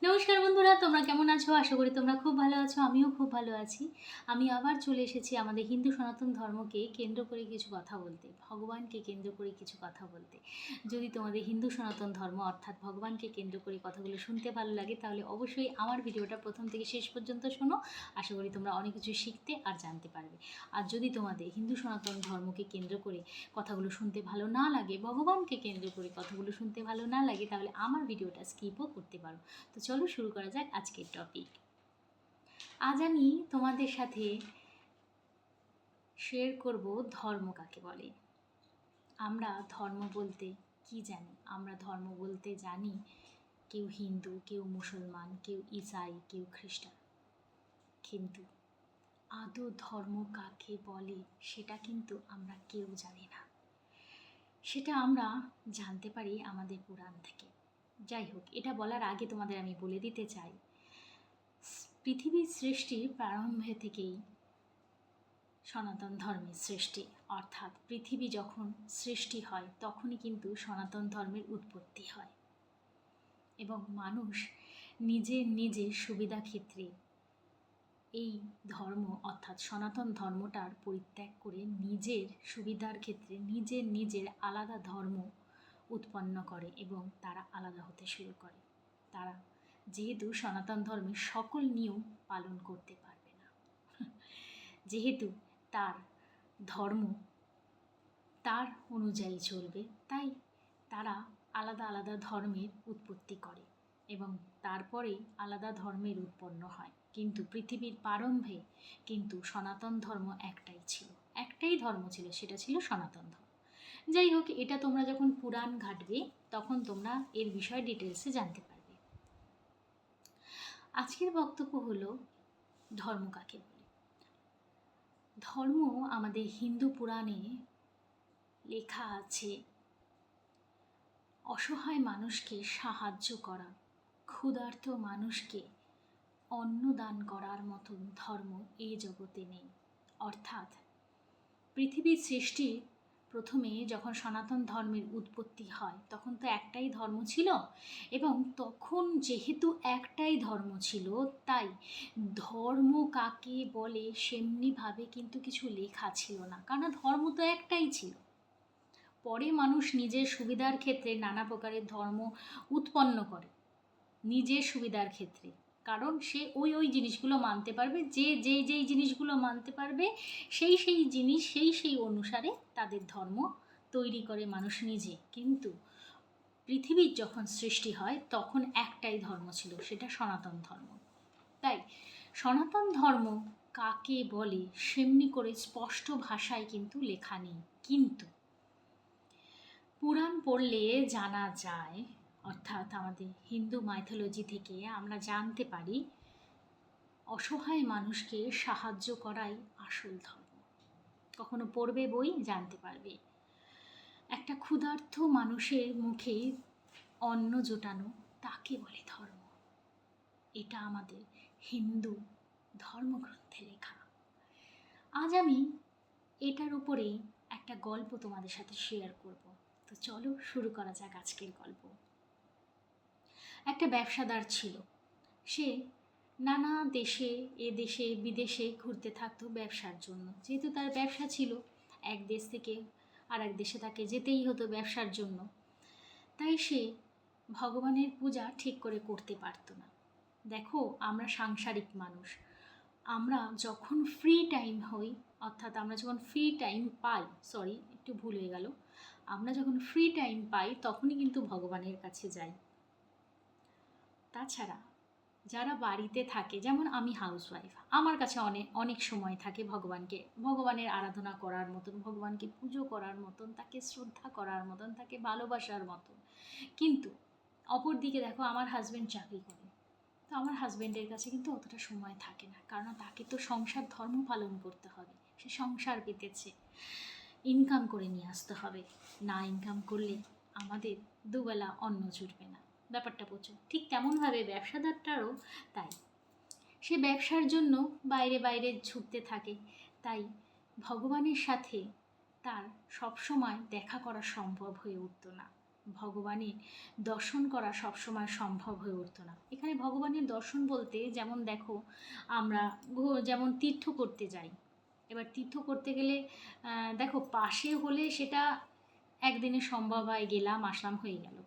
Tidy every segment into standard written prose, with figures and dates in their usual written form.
নমস্কার বন্ধুরা, তোমরা কেমন আছো? আশা করি তোমরা খুব ভালো আছো। আমিও খুব ভালো আছি। আমি আবার চলে এসেছি আমাদের হিন্দু সনাতন ধর্মকে কেন্দ্র করে কিছু কথা বলতে, ভগবানকে কেন্দ্র করে কিছু কথা বলতে। যদি তোমাদের হিন্দু সনাতন ধর্ম অর্থাৎ ভগবানকে কেন্দ্র করে কথাগুলো শুনতে ভালো লাগে, তাহলে অবশ্যই আমার ভিডিওটা প্রথম থেকে শেষ পর্যন্ত শোনো। আশা করি তোমরা অনেক কিছু শিখতে আর জানতে পারবে। আর যদি তোমাদের হিন্দু সনাতন ধর্মকে কেন্দ্র করে কথাগুলো শুনতে ভালো না লাগে, ভগবানকে কেন্দ্র করে কথাগুলো শুনতে ভালো না লাগে, তাহলে আমার ভিডিওটা স্কিপও করতে পারো। তো চলো শুরু করা যাক আজকের টপিক। আজ আমি তোমাদের সাথে শেয়ার করব ধর্ম কাকে বলে। আমরা ধর্ম বলতে কি জানি? আমরা ধর্ম বলতে জানি কেউ হিন্দু, কেউ মুসলমান, কেউ ইসাই, কেউ খ্রিস্টান। কিন্তু আদৌ ধর্ম কাকে বলে সেটা কিন্তু আমরা কেউ জানি না। সেটা আমরা জানতে পারি আমাদের পুরাণ থেকে। যাই হোক, এটা বলার আগে তোমাদের আমি বলে দিতে চাই, পৃথিবীর সৃষ্টির প্রারম্ভে থেকেই সনাতন ধর্মের সৃষ্টি, অর্থাৎ পৃথিবী যখন সৃষ্টি হয় তখনই কিন্তু সনাতন ধর্মের উৎপত্তি হয় এবং মানুষ নিজের সুবিধা ক্ষেত্রে এই ধর্ম অর্থাৎ সনাতন ধর্মটার পরিত্যাগ করে নিজের সুবিধার ক্ষেত্রে নিজের আলাদা ধর্ম উৎপন্ন করে এবং তারা আলাদা হতে শুরু করে। তারা যেহেতু সনাতন ধর্মের সকল নিয়ম পালন করতে পারবে না, যেহেতু তার ধর্ম তার অনুযায়ী চলবে, তাই তারা আলাদা আলাদা ধর্মের উৎপত্তি করে এবং তারপরেই আলাদা ধর্মের উৎপন্ন হয়। কিন্তু পৃথিবীর প্রারম্ভে কিন্তু সনাতন ধর্ম একটাই ধর্ম ছিল, সেটা ছিল সনাতন ধর্ম। যাই হোক, এটা তোমরা যখন পুরাণ ঘাটবে তখন তোমরা এর বিষয়ে ডিটেলসে জানতে পারবে। আজকের বক্তব্য হলো ধর্ম কাকে বলে। ধর্ম আমাদের হিন্দু পুরাণে লেখা আছে অসহায় মানুষকে সাহায্য করা, ক্ষুধার্ত মানুষকে অন্ন দান করার মতন ধর্ম এই জগতে নেই। অর্থাৎ পৃথিবীর সৃষ্টির প্রথমে যখন সনাতন ধর্মের উৎপত্তি হয় তখন তো একটাই ধর্ম ছিল এবং তখন যেহেতু একটাই ধর্ম ছিল তাই ধর্ম কাকে বলে সেমনিভাবে কিন্তু কিছু লেখা ছিল না, কারণ ধর্ম তো একটাই ছিল। পরে মানুষ নিজের সুবিধার ক্ষেত্রে নানা প্রকারের ধর্ম উৎপন্ন করে নিজের সুবিধার ক্ষেত্রে, কারণ সে ওই জিনিসগুলো মানতে পারবে, যেই জিনিসগুলো মানতে পারবে সেই জিনিস সেই অনুসারে তাদের ধর্ম তৈরি করে মানুষ নিজে। কিন্তু পৃথিবীর যখন সৃষ্টি হয় তখন একটাই ধর্ম ছিল, সেটা সনাতন ধর্ম। তাই সনাতন ধর্ম কাকে বলে সেমনি করে স্পষ্ট ভাষায় কিন্তু লেখা নেই, কিন্তু পুরাণ পড়লে জানা যায়, অর্থাৎ আমাদের হিন্দু মাইথোলজি থেকে আমরা জানতে পারি অসহায় মানুষকে সাহায্য করাই আসল ধর্ম। কখনো পড়বে বই, জানতে পারবে। একটা ক্ষুধার্ত মানুষের মুখে অন্ন জোটানো, তাকে বলে ধর্ম। এটা আমাদের হিন্দু ধর্মগ্রন্থে লেখা। আজ আমি এটার উপরেই একটা গল্প তোমাদের সাথে শেয়ার করব। তো চলো শুরু করা যাক আজকের গল্প। একটা ব্যবসাদার ছিল। সে নানা দেশে দেশে বিদেশে ঘুরতে থাকতো ব্যবসার জন্য। যেহেতু তার ব্যবসা ছিল, এক দেশ থেকে আর এক দেশে তাকে যেতেই হতো ব্যবসার জন্য, তাই সে ভগবানের পূজা ঠিক করে করতে পারতো না। দেখো, আমরা সাংসারিক মানুষ, আমরা যখন ফ্রি টাইম হই, অর্থাৎ আমরা যখন ফ্রি টাইম পাই, একটু ভুল হয়ে গেল, আমরা যখন ফ্রি টাইম পাই তখনই কিন্তু ভগবানের কাছে যাই। তাছাড়া যারা বাড়িতে থাকে, যেমন আমি হাউসওয়াইফ, আমার কাছে অনেক সময় থাকে ভগবানের আরাধনা করার মতন, ভগবানকে পুজো করার মতন, তাকে শ্রদ্ধা করার মতন, তাকে ভালোবাসার মতন। কিন্তু অপরদিকে দেখো, আমার হাজব্যান্ড চাকরি করে, তো আমার হাজব্যান্ডের কাছে কিন্তু অতটা সময় থাকে না, কারণ তাকে তো সংসার ধর্ম পালন করতে হবে। সে সংসার পেতেছে, ইনকাম করে নিয়ে আসতে হবে, না ইনকাম করলে আমাদের দুবেলা অন্ন জুটবে না। ব্যাপারটা প্রচুর। ঠিক তেমনভাবে ব্যবসাদারটারও তাই, সে ব্যবসার জন্য বাইরে ছুটতে থাকে, তাই ভগবানের সাথে তার সবসময় দেখা করা সম্ভব হয়ে উঠত না। ভগবানের দর্শন করা সবসময় সম্ভব হয়ে উঠতো না। এখানে ভগবানের দর্শন বলতে যেমন দেখো, আমরা যেমন তীর্থ করতে যাই। এবার তীর্থ করতে গেলে দেখো পাশে হলে সেটা একদিনে সম্ভব হয়, গেলাম আসলাম হয়ে গেল।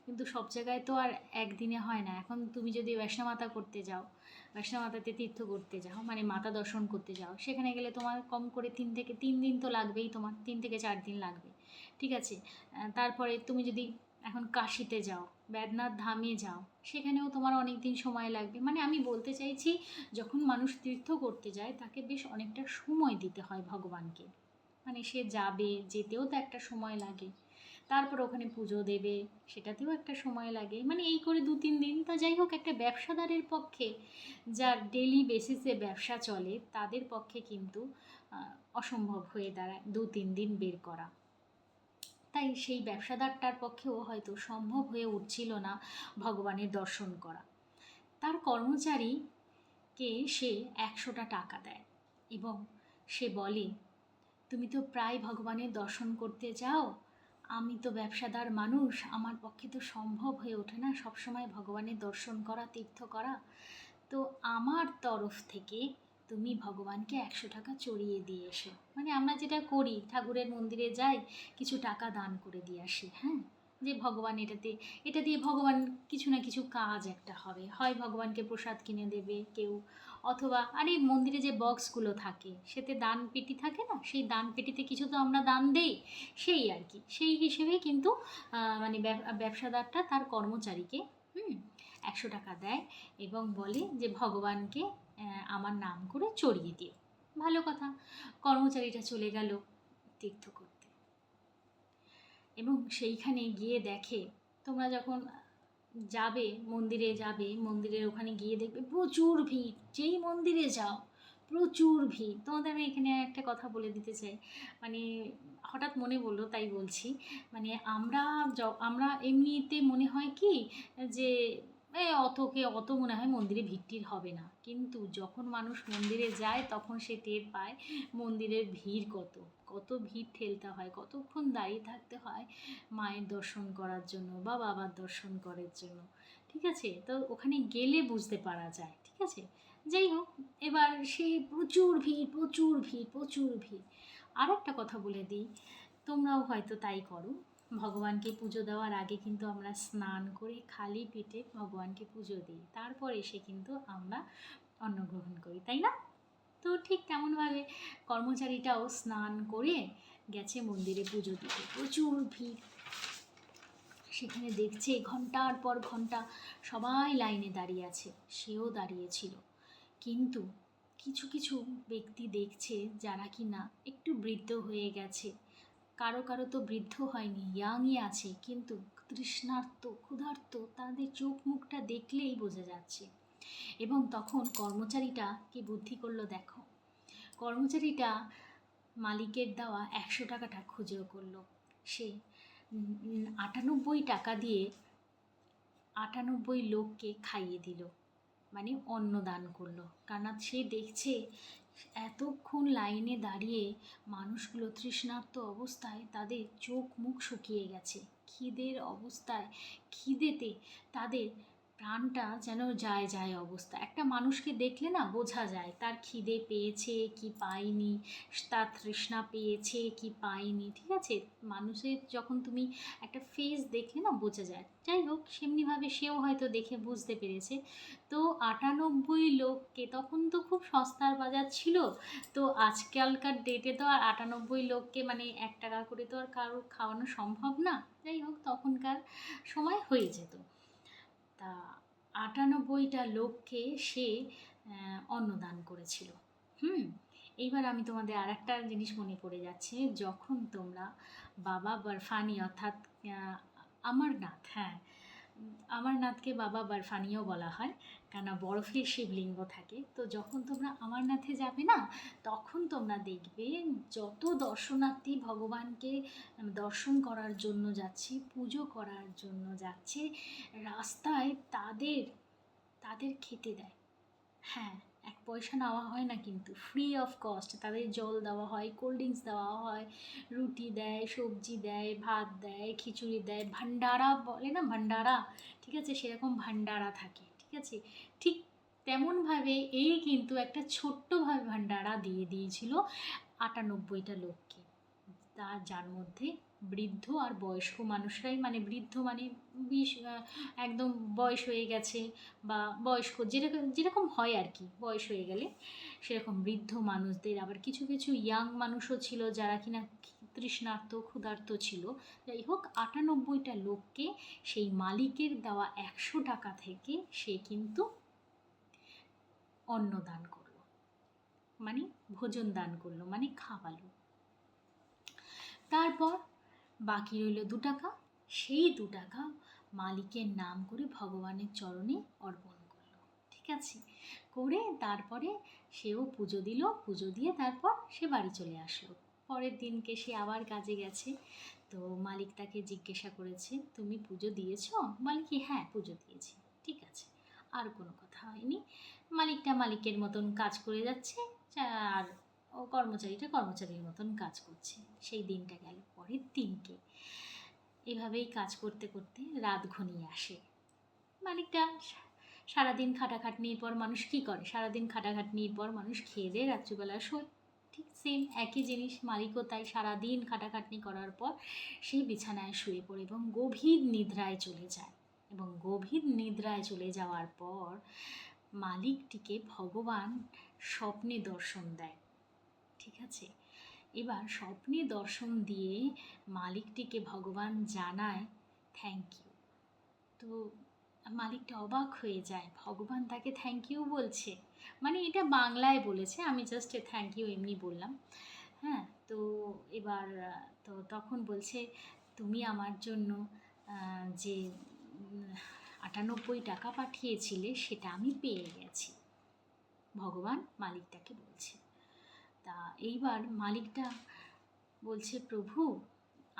কিন্তু সব জায়গায় তো আর একদিনে হয় না। এখন তুমি যদি বৈষ্ণো মাতা করতে যাও, বৈষ্ণো মাতাতে তীর্থ করতে যাও, মানে মাতা দর্শন করতে যাও, সেখানে গেলে তোমার কম করে 3 দিন তো লাগবেই, তোমার 3 থেকে 4 দিন লাগবে। ঠিক আছে। তারপরে তুমি যদি এখন কাশিতে যাও, ব্যাদ্যনাথ ধামে যাও, সেখানেও তোমার অনেক দিন সময় লাগবে। মানে আমি বলতে চাইছি, যখন মানুষ তীর্থ করতে যায় তাকে বেশ অনেকটা সময় দিতে হয় ভগবানকে। মানে সে যাবে, যেতেও তো একটা সময় লাগে, তারপর ওখানে পুজো দেবে, সেটাতেও একটা সময় লাগে, মানে এই করে 2-3 দিন। তা যাই হোক, একটা ব্যবসাদারের পক্ষে, যার ডেলি বেসিসে ব্যবসা চলে, তাদের পক্ষে কিন্তু অসম্ভব হয়ে দাঁড়ায় 2-3 দিন বের করা। তাই সেই ব্যবসাদারটার পক্ষেও হয়তো সম্ভব হয়ে উঠছিল না ভগবানের দর্শন করা। তার কর্মচারীকে সে 100টা টাকা দেয় এবং সে বলে, তুমি তো প্রায় ভগবানের দর্শন করতে যাও, আমি তো ব্যবসাদার মানুষ, আমার পক্ষে তো সম্ভব হয়ে ওঠে না সবসময় ভগবানের দর্শন করা, তীর্থ করা। তো আমার তরফ থেকে তুমি ভগবানকে 100 টাকা চড়িয়ে দিয়ে এসো। মানে আমরা যেটা করি, ঠাকুরের মন্দিরে যাই, কিছু টাকা দান করে দিয়ে আসি। হ্যাঁ, যে ভগবান এটা দিয়ে ভগবান কিছু না কিছু কাজ একটা হবে, হয় ভগবানকে প্রসাদ কিনে দেবে কেউ, অথবা আরে মন্দিরে যে বক্সগুলো থাকে সেতে দান পেটি থাকে না, সেই দান পেটিতে কিছু তো আমরা দান দেই, সেই আর কি। সেই হিসেবে কিন্তু মানে ব্যবসাদারটা তার কর্মচারীকে 100 টাকা দেয় এবং বলে যে ভগবানকে আমার নাম করে চড়িয়ে দিও। ভালো কথা। কর্মচারীটা চলে গেল তীর্থ করতে এবং সেইখানে গিয়ে দেখে, তোমরা যখন যাবে মন্দিরের ওখানে গিয়ে দেখবে প্রচুর ভিড়। যেই মন্দিরে যাও প্রচুর ভিড়। তোমাদের আমি এখানে একটা কথা বলে দিতে চাই, মানে হঠাৎ মনে পড়লো তাই বলছি। মানে আমরা এমনিতে মনে হয় কি যে অত মনে হয় মন্দিরে ভিড় হবে না, কিন্তু যখন মানুষ মন্দিরে যায় তখন সে টের পায় মন্দিরের ভিড় কত, কত ভিড় ঠেলতে হয়, কতক্ষণ দাঁড়িয়ে থাকতে হয় মায়ের দর্শন করার জন্য বা বাবার দর্শন করার জন্য। ঠিক আছে, তো ওখানে গেলে বুঝতে পারা যায়। ঠিক আছে, যাই হোক, এবার সেই প্রচুর ভিড় প্রচুর ভিড় প্রচুর ভিড়। আর একটা কথা বলে দিই, তোমরাও হয়তো তাই করো। ভগবানকে পুজো দেওয়ার আগে কিন্তু আমরা স্নান করে খালি পেটে ভগবানকে পুজো দিই, তারপর এসে কিন্তু আমরা অন্ন গ্রহণ করি, তাই না? তো ঠিক তেমনভাবে কর্মচারীটাও স্নান করে গেছে মন্দিরে পুজো দিতে। প্রচুর ভিড়, সেখানে দেখছে ঘন্টার পর ঘন্টা সবাই লাইনে দাঁড়িয়ে আছে, সেও দাঁড়িয়েছিল। কিন্তু কিছু কিছু ব্যক্তি দেখছে যারা কি না একটু বৃদ্ধ হয়ে গেছে, কারো কারো তো বৃদ্ধ হয়নি, ইয়াংই আছে, কিন্তু তৃষ্ণার্ত ক্ষুধার্ত, তাদের চোখ মুখটা দেখলেই বোঝা যাচ্ছে। এবং তখন কর্মচারীটা কি বুদ্ধি করলো দেখো, কর্মচারীটা মালিকের দেওয়া 100 টাকাটা খুঁজেও করলো। সে 98 টাকা দিয়ে 98 লোককে খাইয়ে দিল, মানে অন্নদান করলো। কারণ সে দেখছে এতক্ষণ লাইনে দাঁড়িয়ে মানুষগুলো তৃষ্ণার্ত অবস্থায়, তাদের চোখ মুখ শুকিয়ে গেছে, খিদের অবস্থায়, খিদেতে তাদের প্রাণটা যেন যায় যায় অবস্থা। একটা মানুষকে দেখলে না বোঝা যায় তার খিদে পেয়েছে কি পায়নি, তার তৃষ্ণা পেয়েছে কি পায়নি। ঠিক আছে, মানুষের যখন তুমি একটা ফেস দেখলে না বোঝা যায়। যাই হোক, সেমনিভাবে সেও হয়তো দেখে বুঝতে পেরেছে। তো 98 লোককে, তখন তো খুব সস্তার বাজার ছিল, তো আজকালকার ডেটে তো আর 98 লোককে মানে 1 টাকা করে তো আর কারোর খাওয়ানো সম্ভব না। যাই হোক, তখনকার সময় হয়ে যেত। তা 98টা লোককে সে অন্নদান করেছিল। এইবার আমি তোমাদের আর একটা জিনিস মনে পড়ে যাচ্ছে, যখন তোমরা বাবা বরফানি অর্থাৎ অমরনাথ, হ্যাঁ, অমরনাথকে বাবা বরফানিও বলা হয়, কেন বরফের শিবলিঙ্গ থাকে। তো যখন তোমরা অমরনাথে যাবে না, তখন তোমরা দেখবে যত দর্শনার্থী ভগবানকে দর্শন করার জন্য যাচ্ছে, পুজো করার জন্য যাচ্ছে, রাস্তায় তাদের তাদের খেতে দেয়। হ্যাঁ, এক পয়সা নেওয়া হয় না, কিন্তু ফ্রি অফ কস্ট তাদের জল দেওয়া হয়, কোল্ড ড্রিঙ্কস দেওয়া হয়, রুটি দেয়, সবজি দেয়, ভাত দেয়, খিচুড়ি দেয়, ভান্ডারা বলে না, ভান্ডারা, ঠিক আছে, সেরকম ভান্ডারা থাকে, ঠিক আছে। ঠিক তেমনভাবে এই কিন্তু একটা ছোট্টভাবে ভান্ডারা দিয়ে দিয়েছিল ৯৮টা লোককে, যার মধ্যে বৃদ্ধ আর বয়স্ক মানুষরাই, মানে বৃদ্ধ মানে একদম বয়স হয়ে গেছে, বা বয়স্ক যেরকম যেরকম হয় আর কি, বয়স হয়ে গেলে সেরকম বৃদ্ধ মানুষদের, আবার কিছু কিছু ইয়াং মানুষও ছিল যারা কিনা তৃষ্ণার্ত ক্ষুধার্ত ছিল। যাই হোক, ৯৮টা লোককে সেই মালিকের দেওয়া ১০০ টাকা থেকে সে কিন্তু অন্ন দান করলো, মানে ভোজন দান করলো, মানে খাওয়ালো। তারপর বাকি রইল ২ টাকা, সেই ২ টাকা মালিকের নাম করে ভগবানের চরণে অর্পণ করলো, ঠিক আছে, করে তারপরে সেও পুজো দিল, পুজো দিয়ে তারপর সে বাড়ি চলে আসলো। পরের দিনকে সে আবার কাজে গেছে, তো মালিক তাকে জিজ্ঞাসা করেছে, তুমি পুজো দিয়েছো? বলে কি, হ্যাঁ পুজো দিয়েছি। ঠিক আছে, আর কোনো কথা হয়নি। মালিকটা মালিকের মতন কাজ করে যাচ্ছে, আর ও কর্মচারীটা কর্মচারীর মতন কাজ করছে। সেই দিনটা গেল। পরের দিনকে এভাবেই কাজ করতে করতে রাত ঘনিয়ে আসে। মালিকটা সারাদিন খাটাখাটনির পর মানুষ কী করে, সারাদিন খাটাখাটনির পর মানুষ খেয়ে দিয়ে রাত্রিবেলা শোয়, ঠিক সেম একই জিনিস মালিকও তাই সারাদিন খাটাখাটনি করার পর সেই বিছানায় শুয়ে পড়ে এবং গভীর নিদ্রায় চলে যায়। এবং গভীর নিদ্রায় চলে যাওয়ার পর মালিকটিকে ভগবান স্বপ্নে দর্শন দেয়, ঠিক আছে। এবার স্বপ্নে দর্শন দিয়ে মালিকটিকে ভগবান জানায় থ্যাংক ইউ। তো মালিকটা অবাক হয়ে যায়, ভগবান তাকে থ্যাংক ইউ বলছে, মানে এটা বাংলায় বলেছে, আমি জাস্ট থ্যাংক ইউ এমনি বললাম, হ্যাঁ। তো এবার তো তখন বলছে, তুমি আমার জন্য যে ৯৮ টাকা পাঠিয়েছিলে সেটা আমি পেয়ে গেছি, ভগবান মালিকটাকে বলছে। তা এইবার মালিকটা বলছে, প্রভু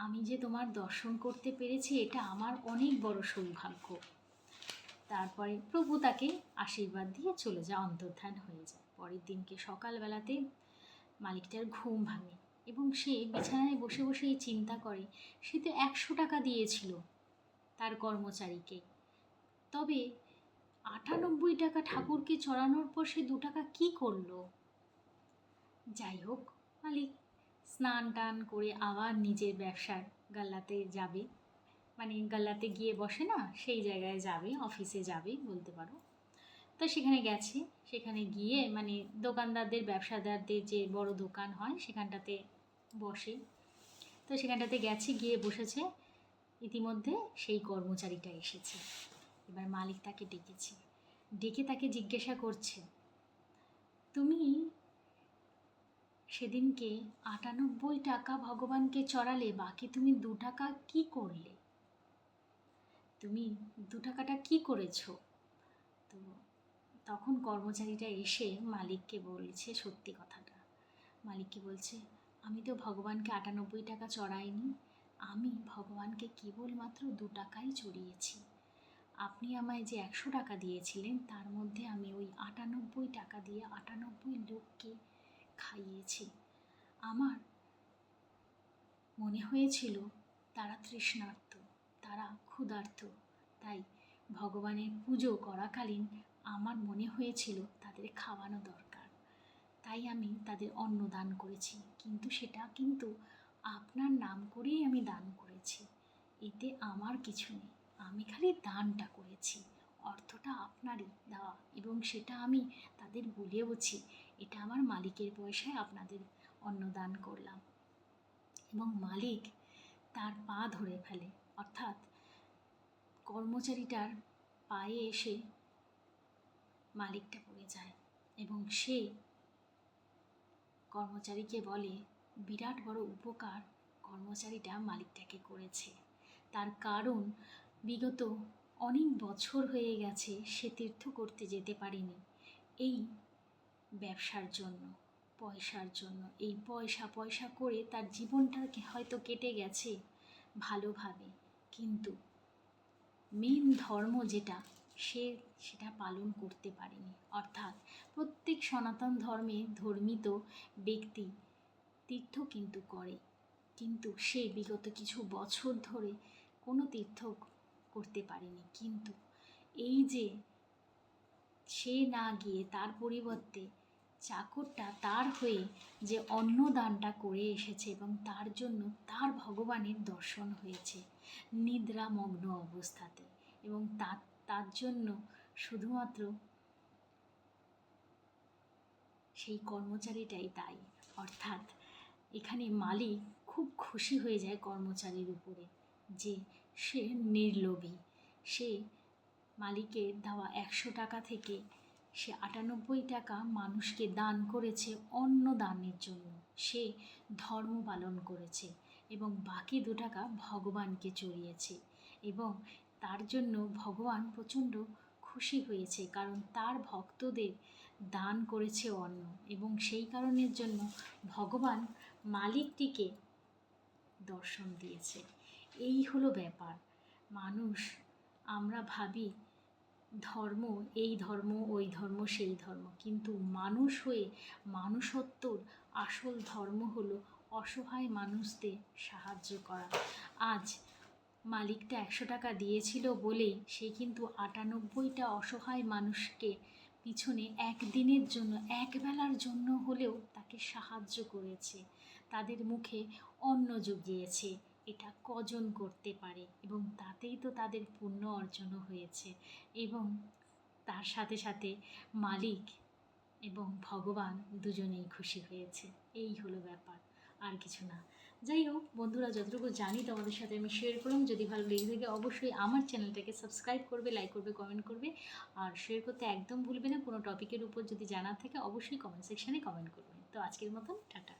আমি যে তোমার দর্শন করতে পেরেছি এটা আমার অনেক বড় সৌভাগ্য। তারপরে প্রভু তাকে আশীর্বাদ দিয়ে চলে যায়, অন্তর্ধান হয়ে যায়। পরের দিনকে সকালবেলাতে মালিকটার ঘুম ভাঙে এবং সে বিছানায় বসে বসেই চিন্তা করে, সে তো ১০০ টাকা দিয়েছিল তার কর্মচারীকে, তবে ৯৮ টাকা ঠাকুরকে চড়ানোর পর সে ২ টাকা কী করলো। যাই হোক, মালিক স্নান টান করে আবার নিজের ব্যবসার গাল্লাতে যাবে, মানে গাল্লাতে গিয়ে বসে না, সেই জায়গায় যাবে, অফিসে যাবে বলতে পারো। তো সেখানে গেছে, সেখানে গিয়ে মানে দোকানদারদের ব্যবসাদারদের যে বড় দোকান হয় সেখানটাতে বসে। তো সেখানটাতে গেছে, গিয়ে বসেছে, ইতিমধ্যে সেই কর্মচারীটা এসেছে। এবার মালিক তাকে ডেকেছে, ডেকে তাকে জিজ্ঞাসা করছে, তুমি সেদিনকে ৯৮ টাকা ভগবানকে চড়ালে, বাকি তুমি ২ টাকা কী করলে, তুমি ২ টাকাটা কী করেছো? তো তখন কর্মচারীটা এসে মালিককে বলছে সত্যি কথাটা। মালিককে বলছে, আমি তো ভগবানকে ৯৮ টাকা চড়াইনি, আমি ভগবানকে কেবলমাত্র ২ টাকাই চড়িয়েছি। আপনি আমায় যে ১০০ টাকা দিয়েছিলেন তার মধ্যে আমি ওই ৯৮ টাকা দিয়ে ৯৮ লোককে খাইয়েছি। আমার মনে হয়েছিল তারা তৃষ্ণার্ত, তারা ক্ষুধার্ত, তাই ভগবানের পুজো করাকালীন আমার মনে হয়েছিল তাদের খাওয়ানো দরকার, তাই আমি তাদের অন্ন দান করেছি, কিন্তু সেটা কিন্তু আপনার নাম করেই আমি দান করেছি, এতে আমার কিছু নেই, আমি খালি দানটা করেছি, অর্থটা আপনারই দেওয়া, এবং সেটা আমি তাদের বলেওছি, এটা আমার মালিকের পয়সায় আপনাদের অন্ন দান করলাম। এবং মালিক তার পা ধরে ফেলে, অর্থাৎ কর্মচারীটার পায়ে এসে মালিকটা পড়ে যায় এবং সে কর্মচারীকে বলে, বিরাট বড় উপকার কর্মচারীটা মালিকটাকে করেছে, তার কারণ বিগত অনেক বছর হয়ে গেছে সে তীর্থ করতে যেতে পারেনি এই ব্যবসার জন্য, পয়সার জন্য। এই পয়সা পয়সা করে তার জীবনটা হয়তো কেটে গেছে ভালোভাবে, কিন্তু মেন ধর্ম যেটা সে সেটা পালন করতে পারেনি। অর্থাৎ প্রত্যেক সনাতন ধর্মে ধর্মিত ব্যক্তি তীর্থ কিন্তু করে, কিন্তু সে বিগত কিছু বছর ধরে কোনো তীর্থ করতে পারেনি। কিন্তু এই যে সে না গিয়ে তার পরিবর্তে চাকরটা তার হয়ে যে অন্নদানটা করে এসেছে এবং তার জন্য তার ভগবানের দর্শন হয়েছে নিদ্রামগ্ন অবস্থাতে, এবং তার জন্য শুধুমাত্র সেই কর্মচারীটাই দায়ী। অর্থাৎ এখানে মালিক খুব খুশি হয়ে যায় কর্মচারীর উপরে, যে সে নির্লোভী। সে মালিকের দেওয়া 100 টাকা থেকে সে 98 টাকা মানুষকে দান করেছে অন্ন দানের জন্য, সে ধর্ম পালন করেছে এবং বাকি 2 টাকা ভগবানকে চড়িয়েছে, এবং তার জন্য ভগবান প্রচণ্ড খুশি হয়েছে, কারণ তার ভক্তদের দান করেছে অন্ন, এবং সেই কারণের জন্য ভগবান মালিকটিকে দর্শন দিয়েছে। এই হলো ব্যাপার। মানুষ, আমরা ভাবি ধর্ম এই ধর্ম ওই ধর্ম সেই ধর্ম, কিন্তু মানুষ হয়ে মানুষত্বর আসল ধর্ম হলো অসহায় মানুষদের সাহায্য করা। আজ মালিকটা 100 টাকা দিয়েছিল বলেই সে কিন্তু 98টা অসহায় মানুষকে পিছনে একদিনের জন্য, একবেলার জন্য হলেও তাকে সাহায্য করেছে, তাদের মুখে অন্ন জুগিয়েছে। এটা কজন করতে পারে, এবং তাতেই তো তাদের পুণ্য অর্জনও হয়েছে, এবং তার সাথে সাথে মালিক এবং ভগবান দুজনেই খুশি হয়েছে। এই হলো ব্যাপার, আর কিছু না। যাই হোক বন্ধুরা, যতটুকু জানি তোমাদের সাথে আমি শেয়ার করলাম। যদি ভালো লেগে থাকে অবশ্যই আমার চ্যানেলটাকে সাবস্ক্রাইব করবে, লাইক করবে, কমেন্ট করবে, আর শেয়ার করতে একদম ভুলবে না। কোনো টপিকের উপর যদি জানার থাকে অবশ্যই কমেন্ট সেকশানে কমেন্ট করবে। তো আজকের মতন টাটা।